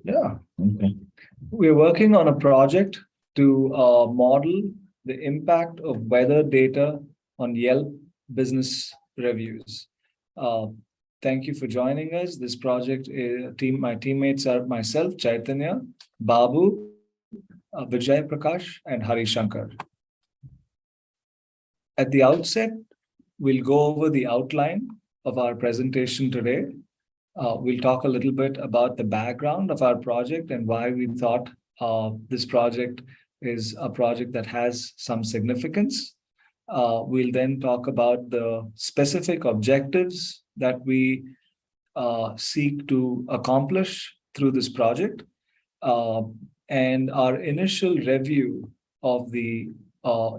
Yeah. Okay. We're working on a project to model the impact of weather data on Yelp business reviews. Uh, Thank you for joining us. This project is my teammates are myself, Chaitanya, Babu, Vijay Prakash, and Hari Shankar. At the outset, we'll go over the outline of our presentation today. We'll talk a little bit about the background of our project and why we thought this project is a project that has some significance. We'll then talk about the specific objectives that we seek to accomplish through this project, uh, and our initial review of the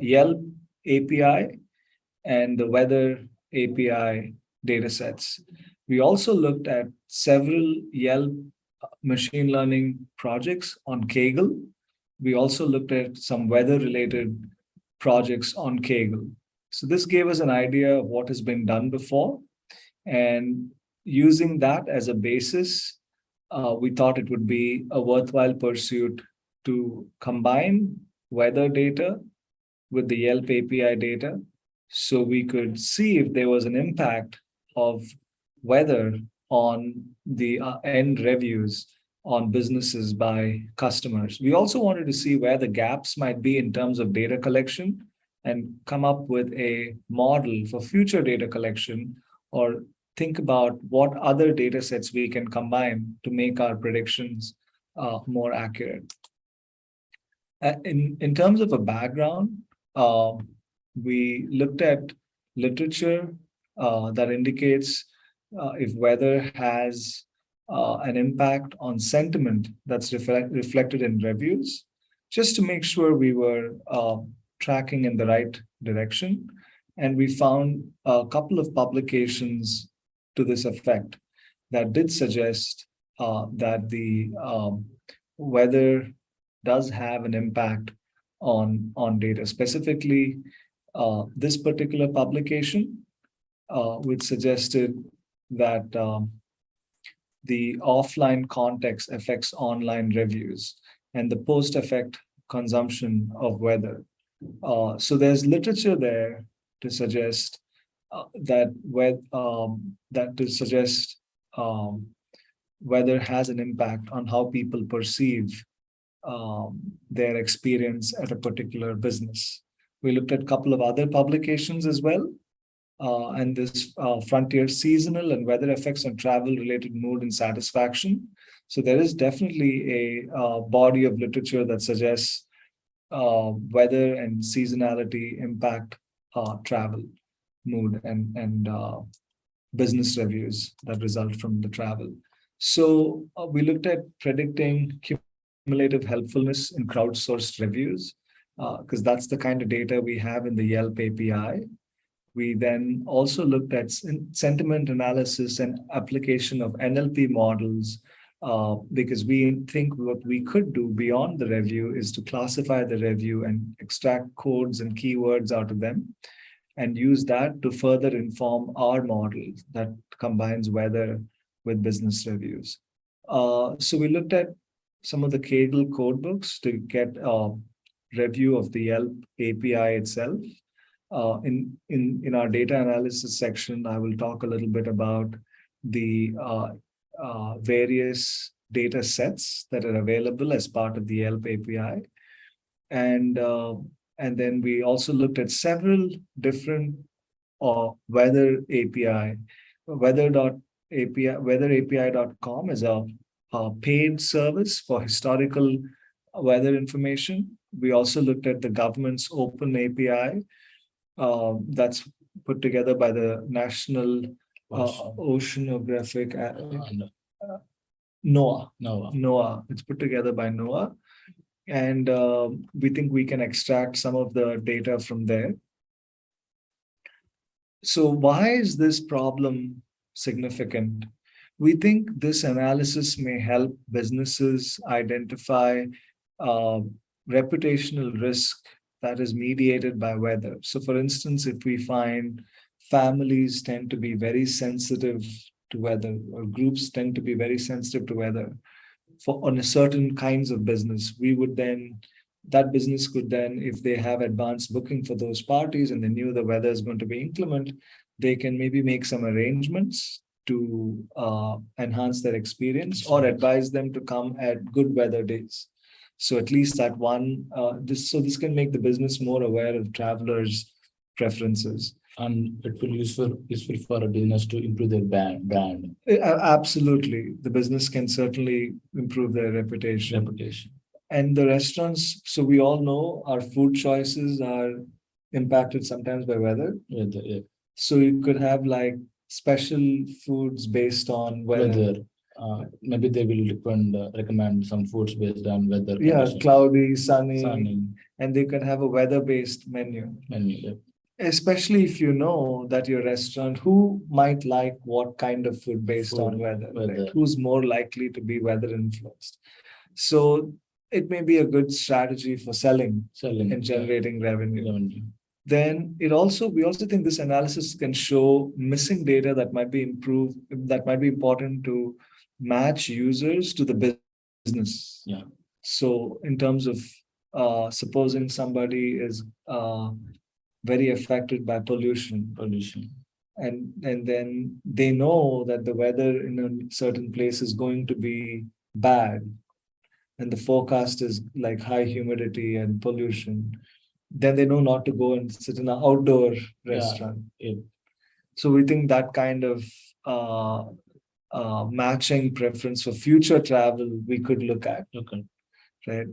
Yelp API and the weather API datasets. We also looked at several Yelp machine learning projects on Kaggle. We also looked at some weather related projects on Kaggle. So this gave us an idea of what has been done before. And using that as a basis, we thought it would be a worthwhile pursuit to combine weather data with the Yelp API data so we could see if there was an impact of weather on the end reviews on businesses by customers. We also wanted to see where the gaps might be in terms of data collection and come up with a model for future data collection, or think about what other data sets we can combine to make our predictions more accurate. In terms of a background, uh, we looked at literature that indicates if weather has an impact on sentiment that's reflected in reviews, just to make sure we were tracking in the right direction. And we found a couple of publications to this effect that did suggest that the weather does have an impact on data. Specifically, this particular publication, which suggested that the offline context affects online reviews and the post effect consumption of weather. So there's literature there to suggest weather has an impact on how people perceive their experience at a particular business. We looked at a couple of other publications as well, and this frontier seasonal and weather effects on travel related mood and satisfaction. So there is definitely a body of literature that suggests weather and seasonality impact travel, mood, and business reviews that result from the travel. So we looked at predicting cumulative helpfulness in crowdsourced reviews, because that's the kind of data we have in the Yelp API. We then also looked at sentiment analysis and application of NLP models, because we think what we could do beyond the review is to classify the review and extract codes and keywords out of them and use that to further inform our model that combines weather with business reviews. So we looked at some of the Kaggle codebooks to get a review of the Yelp API itself. In our data analysis section, I will talk a little bit about the various data sets that are available as part of the Yelp API. And then we also looked at several different weather API. Weatherapi.com is a paid service for historical weather information. We also looked at the government's open API that's put together by the National Oceanographic NOAA. NOAA. It's put together by NOAA. And we think we can extract some of the data from there. So why is this problem significant? We think this analysis may help businesses identify reputational risk that is mediated by weather. So for instance, if we find families tend to be very sensitive to weather, or groups tend to be very sensitive to weather for on a certain kinds of business. We would then that business could then, if they have advanced booking for those parties and they knew the weather is going to be inclement, they can maybe make some arrangements to enhance their experience or advise them to come at good weather days. So at least that one, this can make the business more aware of travelers' preferences. And it will useful for a business to improve their brand Absolutely, the business can certainly improve their reputation. And the restaurants, so we all know our food choices are impacted sometimes by weather. Yeah. So you could have like special foods based on weather. Maybe they will recommend some foods based on weather. Yeah, conditions. cloudy, sunny, and they can have a weather-based menu. Yeah. Especially if you know that your restaurant, who might like what kind of food based on weather. Right? Who's more likely to be weather influenced. So it may be a good strategy for selling and generating revenue. Then we also think this analysis can show missing data that might be improved, that might be important to match users to the business. Yeah. So in terms of supposing somebody is very affected by pollution, and then they know that the weather in a certain place is going to be bad, and the forecast is like high humidity and pollution, then they know not to go and sit in an outdoor restaurant. Yeah. So we think that kind of matching preference for future travel we could look at. Right.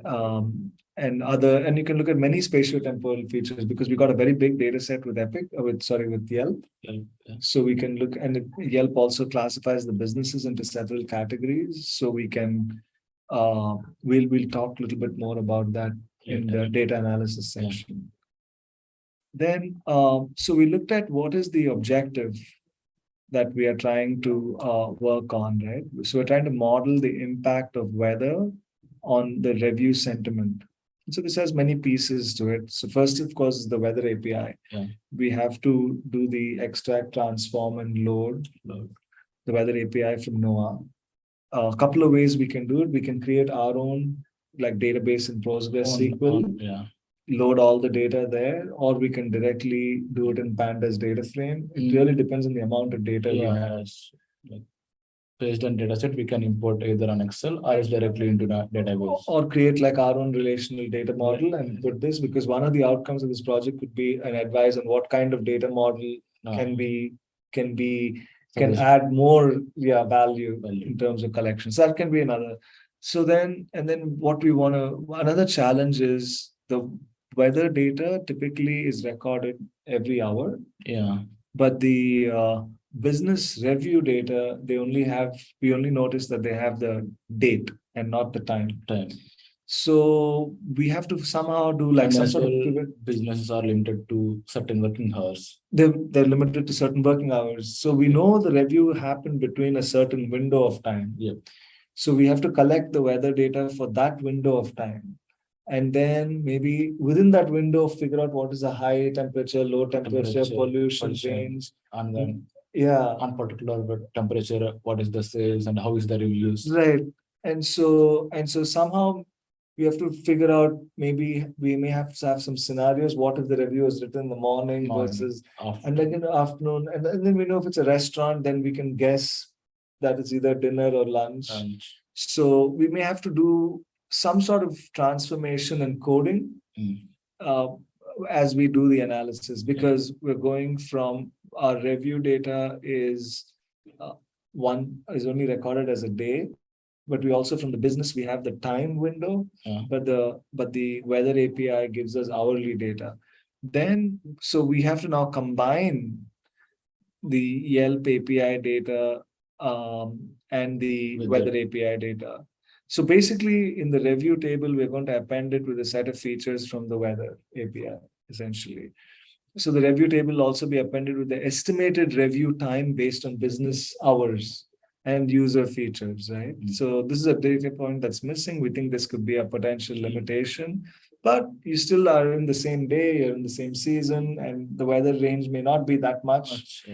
And you can look at many spatial temporal features because we got a very big data set with with Yelp. Yeah. So we can look, and Yelp also classifies the businesses into several categories. So we can we'll talk a little bit more about that in the data analysis section. Then so we looked at what is the objective that we are trying to work on, right? So we're trying to model the impact of weather on the review sentiment. So this has many pieces to it. So first, of course, is the weather API. Yeah. We have to do the extract, transform, and load the weather API from NOAA. A couple of ways we can do it. We can create our own like database in PostgreSQL, load all the data there, or we can directly do it in Pandas data frame. It really depends on the amount of data we have. Like, based on dataset, we can import either on Excel or directly into the database. Or create like our own relational data model and put this, because one of the outcomes of this project could be an advice on what kind of data model can add more value in terms of collections. So that can be another. So then another challenge is the weather data typically is recorded every hour. Yeah. But the business review data, we only notice that they have the date and not the time. So we have to somehow do like some sort of pivot. Businesses are limited to certain working hours. They're limited to certain working hours. So we know the review happened between a certain window of time. Yeah. So we have to collect the weather data for that window of time. And then maybe within that window, figure out what is the high temperature, low temperature, pollution range. And then on particular temperature, what is the sales and how is the reviews? Right. And so somehow we have to figure out, maybe we may have to have some scenarios. What if the review is written in the morning versus and then in the afternoon? And then we know if it's a restaurant, then we can guess that it's either dinner or lunch. So we may have to do some sort of transformation and coding as we do the analysis, because we're going from our review data is only recorded as a day, but we also, from the business, we have the time window, but the weather API gives us hourly data. Then so we have to now combine the Yelp API data and the weather API data. So basically, in the review table, we're going to append it with a set of features from the weather API, essentially. So the review table will also be appended with the estimated review time based on business hours and user features, right? So this is a data point that's missing. We think this could be a potential limitation, but you still are in the same day, you're in the same season, and the weather range may not be that much.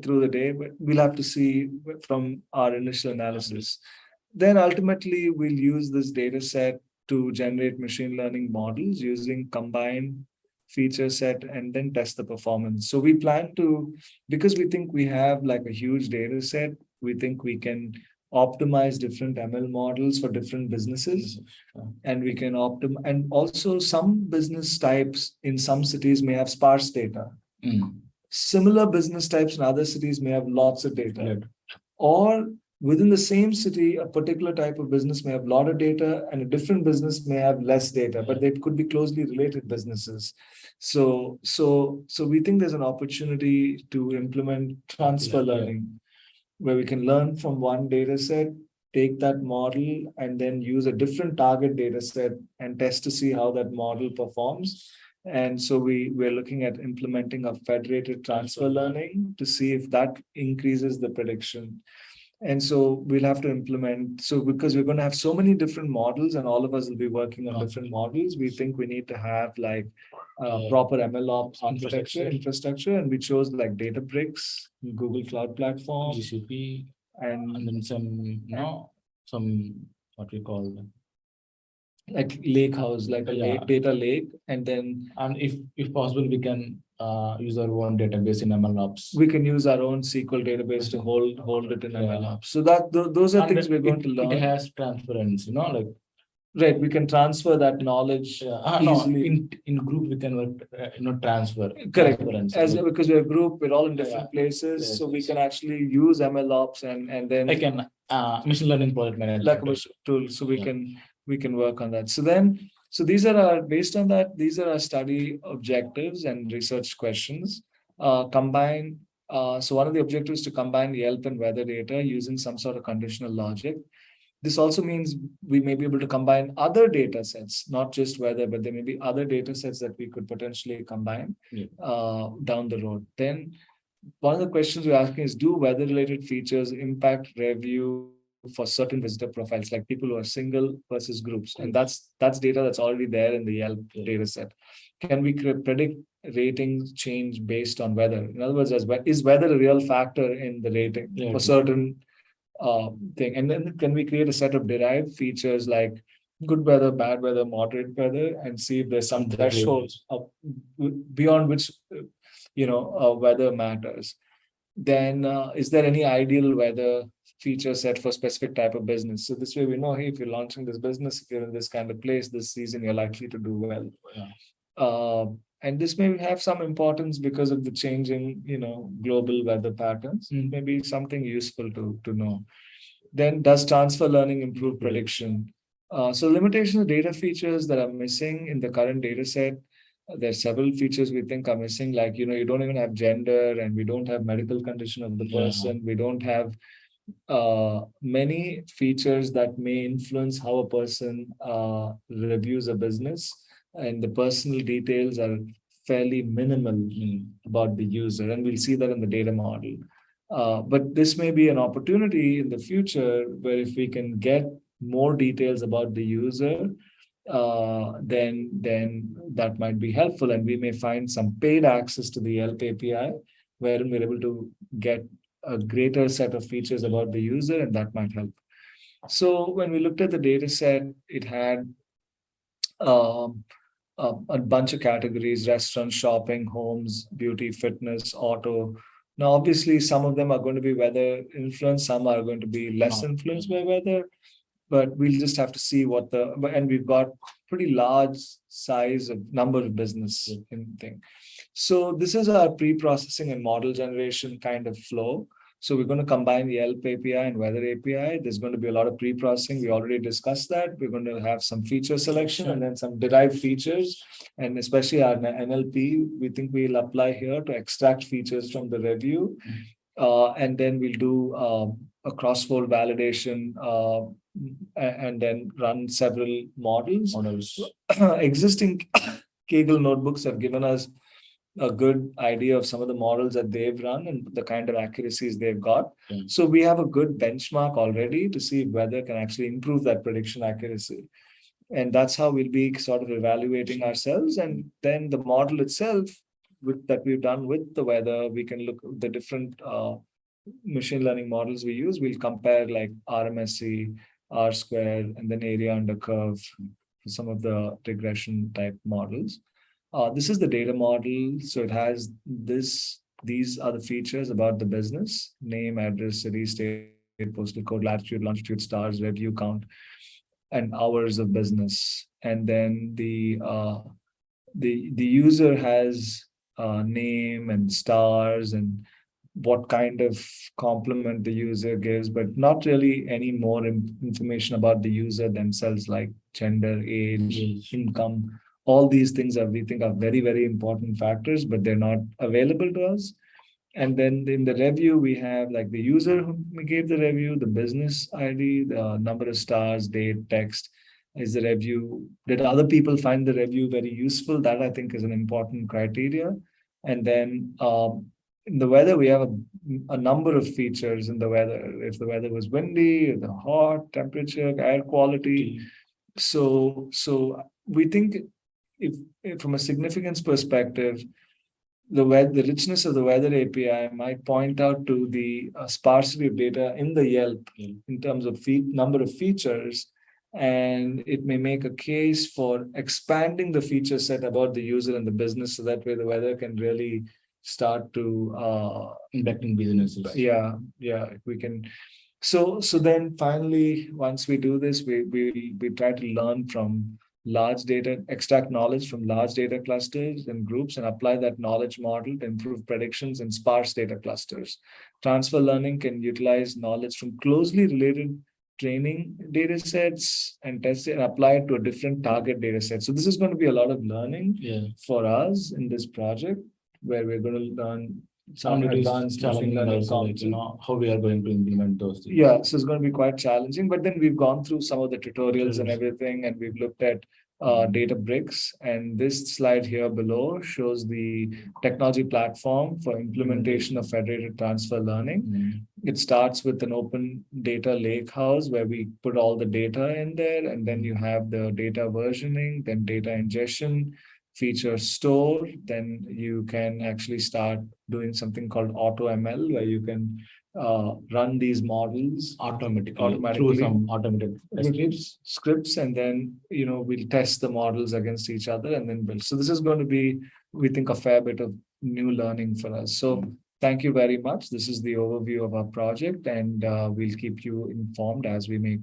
through the day, but we'll have to see from our initial analysis. Then ultimately, we'll use this data set to generate machine learning models using combined feature set and then test the performance. So we plan to, because we think we have like a huge data set, we think we can optimize different ML models for different businesses, and we can optimize. And also, some business types in some cities may have sparse data. Similar business types in other cities may have lots of data. Or within the same city, a particular type of business may have a lot of data, and a different business may have less data, but they could be closely related businesses. So we think there's an opportunity to implement transfer learning, where we can learn from one data set, take that model, and then use a different target data set and test to see how that model performs. And so we're looking at implementing a federated transfer learning to see if that increases the prediction. And so we'll have to implement, so because we're going to have so many different models and all of us will be working on different models, we think we need to have like proper MLOps infrastructure, and we chose like Databricks, Google Cloud Platform, GCP, and then some what we call them, like lake house, like a data lake, and then if possible we can use our own database in MLOps. We can use our own SQL database to hold it in MLOps. So that those are things we're going to learn. It has transparency, like right. We can transfer that knowledge easily. In group we can work, transfer. Correct. Because we're a group, we're all in different places, so we can actually use MLOps and then like an machine learning project manager like a tool. So we can work on that. So these are based on that, these are our study objectives and research questions. Combine. So one of the objectives is to combine Yelp and weather data using some sort of conditional logic. This also means we may be able to combine other data sets, not just weather, but there may be other data sets that we could potentially combine down the road. Then one of the questions we're asking is, do weather-related features impact review for certain visitor profiles, like people who are single versus groups? And that's data that's already there in the Yelp data set. Can we predict ratings change based on weather? In other words, is weather a real factor in the rating for certain thing? And then can we create a set of derived features like good weather, bad weather, moderate weather, and see if there's some thresholds beyond which weather matters? Then is there any ideal weather feature set for specific type of business? So this way we know, hey, if you're launching this business, if you're in this kind of place this season, you're likely to do well. And this may have some importance because of the changing, global weather patterns. Maybe something useful to know. Then does transfer learning improve prediction? So limitation of data features that are missing in the current data set. There's several features we think are missing, like, you don't even have gender, and we don't have medical condition of the person. We don't have many features that may influence how a person reviews a business, and the personal details are fairly minimal about the user, and we'll see that in the data model. But this may be an opportunity in the future where if we can get more details about the user, then that might be helpful, and we may find some paid access to the Yelp API, wherein we're able to get a greater set of features about the user, and that might help. So when we looked at the data set, it had a bunch of categories: restaurant, shopping, homes, beauty, fitness, auto. Now, obviously, some of them are going to be weather influenced, some are going to be less influenced by weather, but we'll just have to see and we've got pretty large size of number of business in thing. So this is our pre-processing and model generation kind of flow. So we're going to combine the Yelp API and weather API. There's going to be a lot of pre-processing. We already discussed that. We're going to have some feature selection and then some derived features. And especially our NLP, we think we'll apply here to extract features from the review. And then we'll do a cross-fold validation and then run several models. Existing Kaggle notebooks have given us a good idea of some of the models that they've run and the kind of accuracies they've got. So we have a good benchmark already to see whether can actually improve that prediction accuracy. And that's how we'll be sort of evaluating ourselves. And then the model itself that we've done with the weather. We can look at the different machine learning models we use. We'll compare like RMSE, R square, and then area under curve for some of the regression type models. This is the data model. So it has these are the features about the business: name, address, city, state, postal code, latitude, longitude, stars, review count, and hours of business. And then the user has name and stars and what kind of compliment the user gives, but not really any more information about the user themselves, like gender, age, income. All these things are, we think, are very, very important factors, but they're not available to us. And then in the review, we have like the user who gave the review, the business ID, the number of stars, date, text. Is the review, did other people find the review very useful? That I think is an important criteria. And then in the weather, we have a number of features in the weather. If the weather was windy, the hot, temperature, air quality. So we think if from a significance perspective, the richness of the weather API might point out to the sparsity of data in the Yelp in terms of number of features, and it may make a case for expanding the feature set about the user and the business, so that way the weather can really start to impacting businesses. Yeah, we can. So then finally, once we do this, we try to learn from large data, extract knowledge from large data clusters and groups, and apply that knowledge model to improve predictions in sparse data clusters. Transfer learning can utilize knowledge from closely related training data sets and test it and apply it to a different target data set. So this is going to be a lot of learning for us in this project, where we're going to learn some advanced machine learning concepts. How we are going to implement those things. Yeah, so it's going to be quite challenging, but then we've gone through some of the tutorials and everything, and we've looked at Databricks, and this slide here below shows the technology platform for implementation of federated transfer learning. It starts with an open data lake house where we put all the data in there, and then you have the data versioning, then data ingestion, feature store. Then you can actually start doing something called AutoML, where you can run these models automatically through some automated scripts, and then we'll test the models against each other and then build. So this is going to be, we think, a fair bit of new learning for us. So thank you very much. This is the overview of our project, and we'll keep you informed as we make